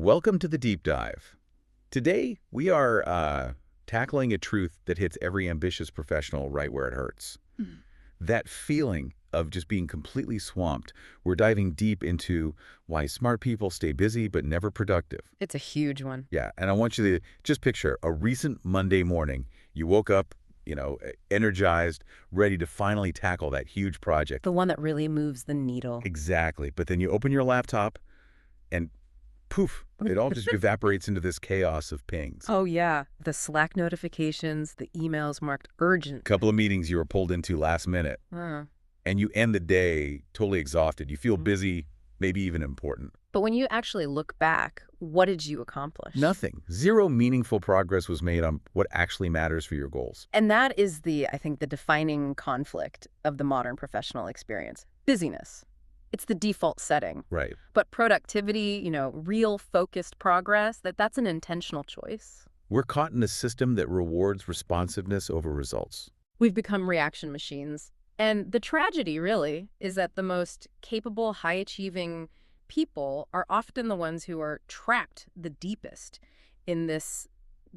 Welcome to the deep dive. Today, we are tackling a truth that hits every ambitious professional right where it hurts. Mm. That feeling of just being completely swamped. We're diving deep into why smart people stay busy but never productive. It's a huge one. Yeah, and I want you to just picture a recent Monday morning. You woke up, energized, ready to finally tackle that huge project. The one that really moves the needle. Exactly. But then you open your laptop and poof, it all just evaporates into this chaos of pings. Oh, yeah. The Slack notifications, the emails marked urgent. Couple of meetings you were pulled into last minute, and you end the day totally exhausted. You feel busy, maybe even important. But when you actually look back, what did you accomplish? Nothing. Zero meaningful progress was made on what actually matters for your goals. And that is I think, the defining conflict of the modern professional experience. Busyness. It's the default setting. Right. But productivity, real focused progress, that's an intentional choice. We're caught in a system that rewards responsiveness over results. We've become reaction machines. And the tragedy, really, is that the most capable, high-achieving people are often the ones who are trapped the deepest in this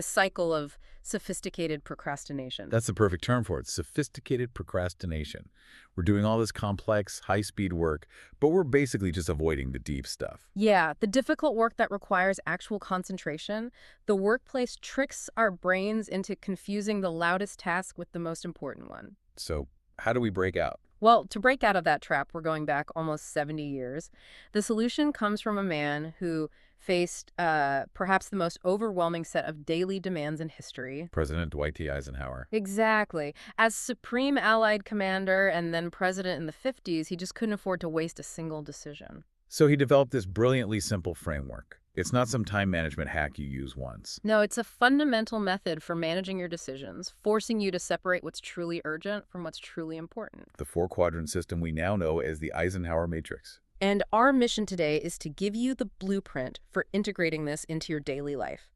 cycle of sophisticated procrastination. That's the perfect term for it, sophisticated procrastination. We're doing all this complex, high-speed work, but we're basically just avoiding the deep stuff. Yeah, the difficult work that requires actual concentration. The workplace tricks our brains into confusing the loudest task with the most important one. So how do we break out? Well, to break out of that trap, we're going back almost 70 years. The solution comes from a man who faced perhaps the most overwhelming set of daily demands in history. President Dwight D. Eisenhower. Exactly. As Supreme Allied Commander and then President in the 50s, he just couldn't afford to waste a single decision. So he developed this brilliantly simple framework. It's not some time management hack you use once. No, it's a fundamental method for managing your decisions, forcing you to separate what's truly urgent from what's truly important. The four-quadrant system we now know as the Eisenhower Matrix. And our mission today is to give you the blueprint for integrating this into your daily life.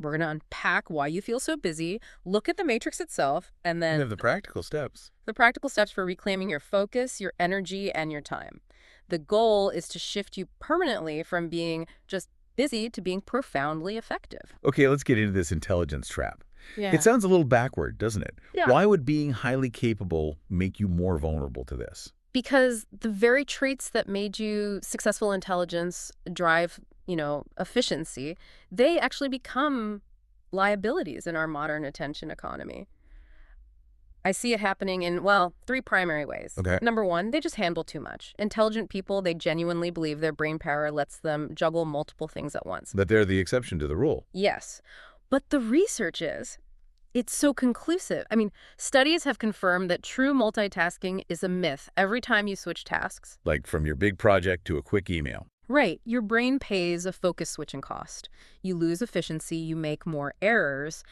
We're going to unpack why you feel so busy, look at the matrix itself, and then We have the practical steps. the practical steps for reclaiming your focus, your energy, and your time. The goal is to shift you permanently from being just busy to being profoundly effective. Okay, let's get into this intelligence trap. Yeah. It sounds a little backward, doesn't it? Yeah. Why would being highly capable make you more vulnerable to this? Because the very traits that made you successful intelligence drive, efficiency, they actually become liabilities in our modern attention economy. I see it happening in, three primary ways. Okay. Number one, they just handle too much. Intelligent people, they genuinely believe their brain power lets them juggle multiple things at once. That they're the exception to the rule. Yes. But the research it's so conclusive. Studies have confirmed that true multitasking is a myth every time you switch tasks. Like from your big project to a quick email. Right. Your brain pays a focus switching cost. You lose efficiency, you make more errors.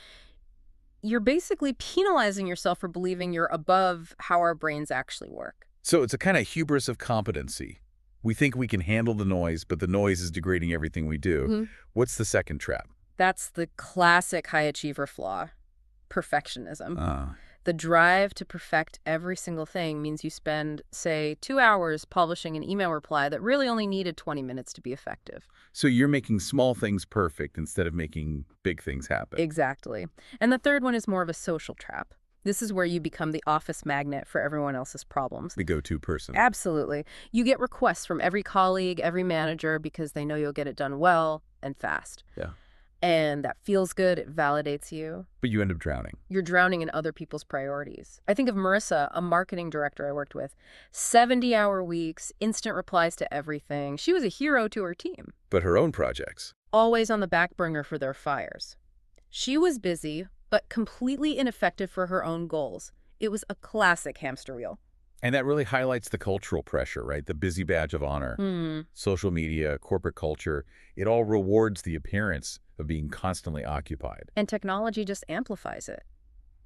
You're basically penalizing yourself for believing you're above how our brains actually work. So it's a kind of hubris of competency. We think we can handle the noise, but the noise is degrading everything we do. Mm-hmm. What's the second trap? That's the classic high achiever flaw. Perfectionism. The drive to perfect every single thing means you spend, say, 2 hours polishing an email reply that really only needed 20 minutes to be effective. So you're making small things perfect instead of making big things happen. Exactly. And the third one is more of a social trap. This is where you become the office magnet for everyone else's problems. The go-to person. Absolutely. You get requests from every colleague, every manager, because they know you'll get it done well and fast. Yeah. And that feels good. It validates you. But you end up drowning. You're drowning in other people's priorities. I think of Marissa, a marketing director I worked with. 70-hour weeks, instant replies to everything. She was a hero to her team. But her own projects. Always on the back burner for their fires. She was busy, but completely ineffective for her own goals. It was a classic hamster wheel. And that really highlights the cultural pressure, right? The busy badge of honor, social media, corporate culture. It all rewards the appearance of being constantly occupied. And technology just amplifies it.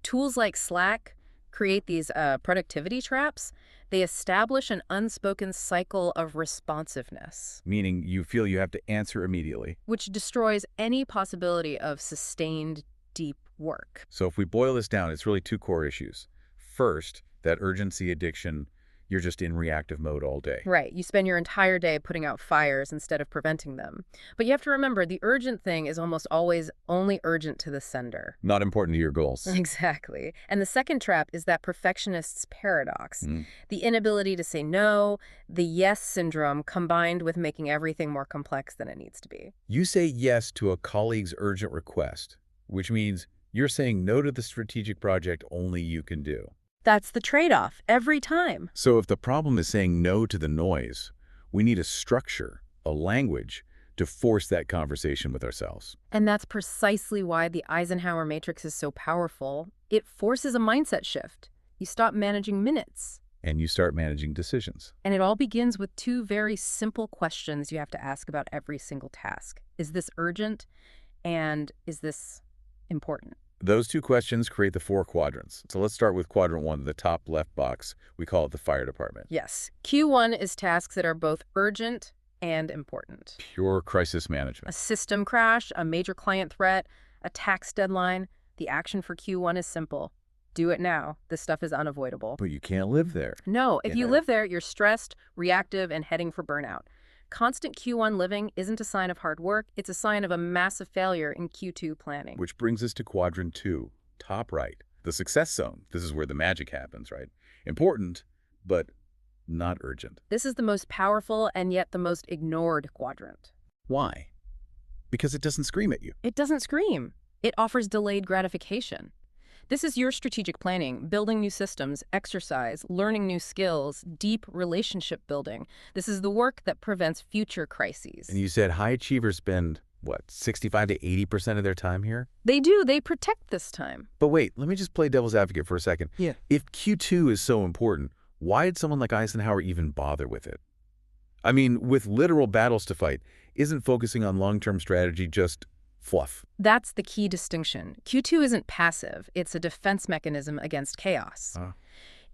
Tools like Slack create these productivity traps. They establish an unspoken cycle of responsiveness. Meaning you feel you have to answer immediately. Which destroys any possibility of sustained, deep work. So if we boil this down, it's really two core issues. First, that urgency addiction You're just in reactive mode all day. Right. You spend your entire day putting out fires instead of preventing them. But you have to remember, the urgent thing is almost always only urgent to the sender. Not important to your goals. Exactly. And the second trap is that perfectionist's paradox. Mm. The inability to say no, the yes syndrome combined with making everything more complex than it needs to be. You say yes to a colleague's urgent request, which means you're saying no to the strategic project only you can do. That's the trade-off every time. So if the problem is saying no to the noise, we need a structure, a language, to force that conversation with ourselves. And that's precisely why the Eisenhower Matrix is so powerful. It forces a mindset shift. You stop managing minutes. And you start managing decisions. And it all begins with two very simple questions you have to ask about every single task. Is this urgent? And is this important? Those two questions create the 4 quadrants. So let's start with quadrant 1, the top left box. We call it the fire department. Yes. Q1 is tasks that are both urgent and important. Pure crisis A management. system crash, a major client threat, a tax deadline. The action for Q1 is simple. Do it now. This stuff is unavoidable. But you can't live there. No, if you Yeah. live there, you're stressed, reactive, and heading for burnout. Constant Q1 living isn't a sign of hard work. It's a sign of a massive failure in Q2 planning. Which brings us to quadrant 2, top right, the success zone. This is where the magic happens, right? Important, but not urgent. This is the most powerful and yet the most ignored quadrant. Why? Because it doesn't scream at you. It doesn't scream. It offers delayed gratification. This is your strategic planning, building new systems, exercise, learning new skills, deep relationship building. This is the work that prevents future crises. And you said high achievers spend, what, 65 to 80% of their time here? They do. They protect this time. But wait, let me just play devil's advocate for a second. Yeah. If Q2 is so important, why did someone like Eisenhower even bother with it? I mean, with literal battles to fight, isn't focusing on long-term strategy just fluff? That's the key distinction. Q2 isn't passive. It's a defense mechanism against chaos.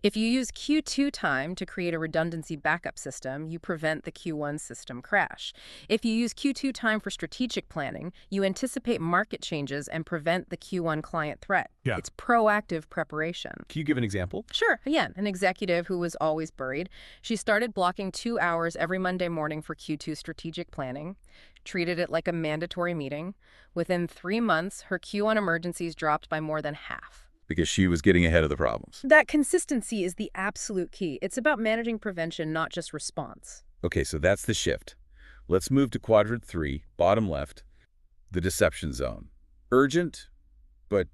If you use Q2 time to create a redundancy backup system, you prevent the Q1 system crash. If you use Q2 time for strategic planning, you anticipate market changes and prevent the Q1 client threat. Yeah. It's proactive preparation. Can you give an example? Sure. Again, an executive who was always buried. She started blocking 2 hours every Monday morning for Q2 strategic planning, treated it like a mandatory meeting. Within 3 months, her Q1 emergencies dropped by more than half. Because she was getting ahead of the problems. That consistency is the absolute key. It's about managing prevention, not just response. Okay, so that's the shift. Let's move to quadrant 3, bottom left, the deception zone. Urgent, but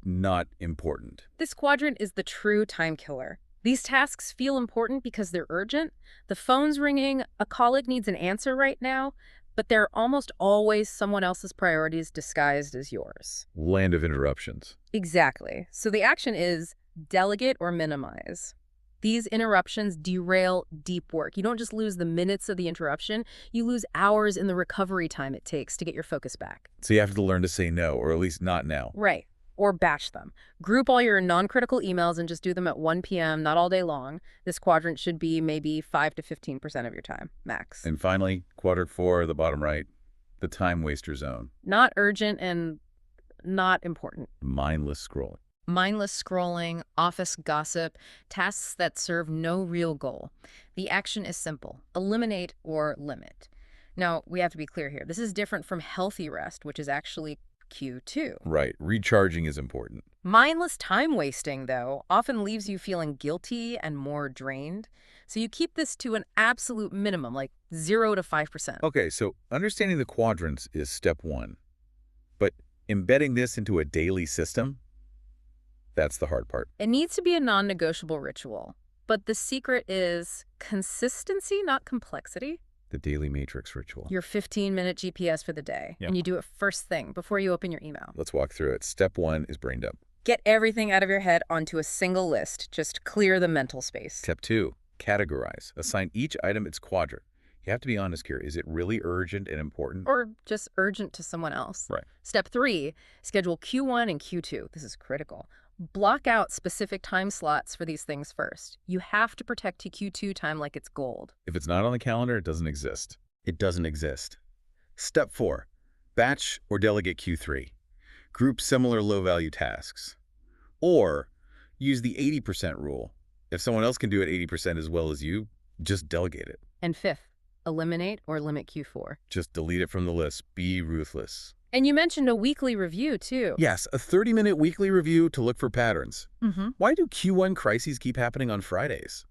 not important. This quadrant is the true time killer. These tasks feel important because they're urgent. The phone's ringing, a colleague needs an answer right now, but they're almost always someone else's priorities disguised as yours. Land of interruptions. Exactly. So the action is delegate or minimize. These interruptions derail deep work. You don't just lose the minutes of the interruption, you lose hours in the recovery time it takes to get your focus back. So you have to learn to say no, or at least not now. Right. Or batch them. Group all your non-critical emails and just do them at 1 p.m., not all day long. This quadrant should be maybe 5 to 15% of your time, max. And finally, quadrant 4, the bottom right, the time waster zone. Not urgent and not important. Mindless scrolling. Mindless scrolling, office gossip, tasks that serve no real goal. The action is simple. Eliminate or limit. Now, we have to be clear here. This is different from healthy rest, which is actually Q2. Right. Recharging is important. Mindless time wasting, though, often leaves you feeling guilty and more drained. So you keep this to an absolute minimum, like 0 to 5%. Okay, so understanding the quadrants is step 1. But embedding this into a daily system, that's the hard part. It needs to be a non-negotiable ritual. But the secret is consistency, not complexity. The daily matrix ritual. Your 15-minute GPS for the day. Yep. And you do it first thing before you open your email. Let's walk through it. Step 1 is brain dump. Get everything out of your head onto a single list. Just clear the mental space. Step 2, categorize. Assign each item its quadrant. You have to be honest here. Is it really urgent and important? Or just urgent to someone else. Right. Step 3, schedule Q1 and Q2. This is critical. Block out specific time slots for these things first. You have to protect your Q2 time like it's gold. If it's not on the calendar, it doesn't exist. It doesn't exist. Step 4, batch or delegate Q3. Group similar low-value tasks. Or use the 80% rule. If someone else can do it 80% as well as you, just delegate it. And fifth, eliminate or limit Q4. Just delete it from the list. Be ruthless. And you mentioned a weekly review, too. Yes, a 30-minute weekly review to look for patterns. Why do Q1 crises keep happening on Fridays?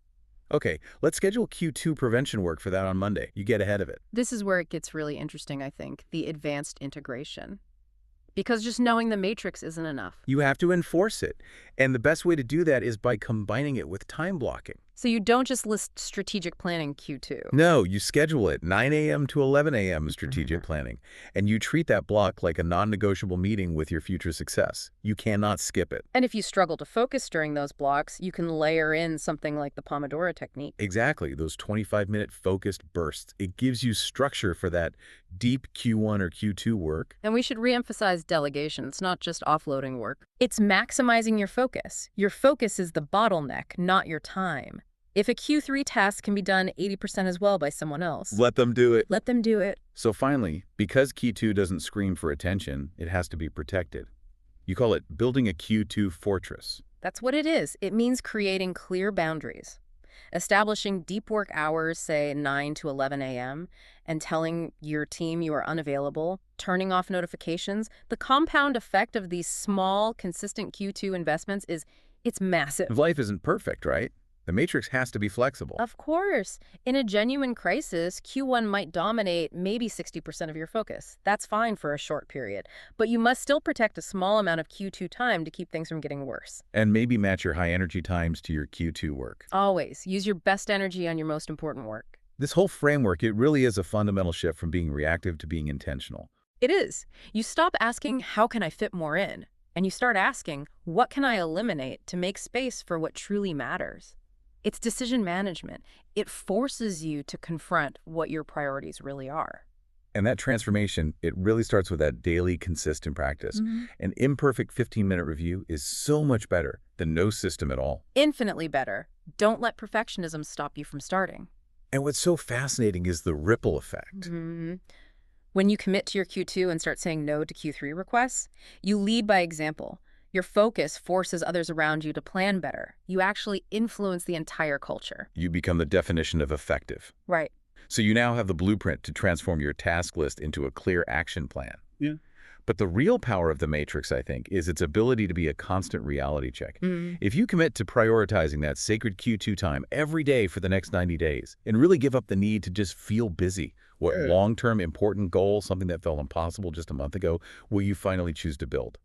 Okay, let's schedule Q2 prevention work for that on Monday. You get ahead of it. This is where it gets really interesting, I think, the advanced integration. Because just knowing the matrix isn't enough. You have to enforce it. And the best way to do that is by combining it with time blocking. So you don't just list strategic planning Q2. No, you schedule it 9 a.m. to 11 a.m. strategic planning. And you treat that block like a non-negotiable meeting with your future success. You cannot skip it. And if you struggle to focus during those blocks, you can layer in something like the Pomodoro technique. Exactly, those 25-minute focused bursts. It gives you structure for that deep Q1 or Q2 work. And we should reemphasize delegation. It's not just offloading work. It's maximizing your focus. Your focus is the bottleneck, not your time. If a Q3 task can be done 80% as well by someone else, Let them do it. let them do it. So finally, because Q2 doesn't scream for attention, it has to be protected. You call it building a Q2 fortress. That's what it is. It means creating clear boundaries. Establishing deep work hours, say 9 to 11 a.m., and telling your team you are unavailable, turning off notifications. The compound effect of these small, consistent Q2 investments it's massive. Life isn't perfect, right? The matrix has to be flexible. Of course. In a genuine crisis, Q1 might dominate maybe 60% of your focus. That's fine for a short period. But you must still protect a small amount of Q2 time to keep things from getting worse. And maybe match your high energy times to your Q2 work. Always. Use your best energy on your most important work. This whole framework, it really is a fundamental shift from being reactive to being intentional. It is. You stop asking, how can I fit more in? And you start asking, what can I eliminate to make space for what truly matters? It's decision management. It forces you to confront what your priorities really are. And that transformation, it really starts with that daily, consistent practice. An imperfect 15-minute review is so much better than no system at all. Infinitely better. Don't let perfectionism stop you from starting. And what's so fascinating is the ripple effect. When you commit to your Q2 and start saying no to Q3 requests, you lead by example. Your focus forces others around you to plan better. You actually influence the entire culture. You become the definition of effective. Right. So you now have the blueprint to transform your task list into a clear action plan. Yeah. But the real power of the matrix, I think, is its ability to be a constant reality check. If you commit to prioritizing that sacred Q2 time every day for the next 90 days and really give up the need to just feel busy, what long-term important goal, something that felt impossible just a month ago, will you finally choose to build?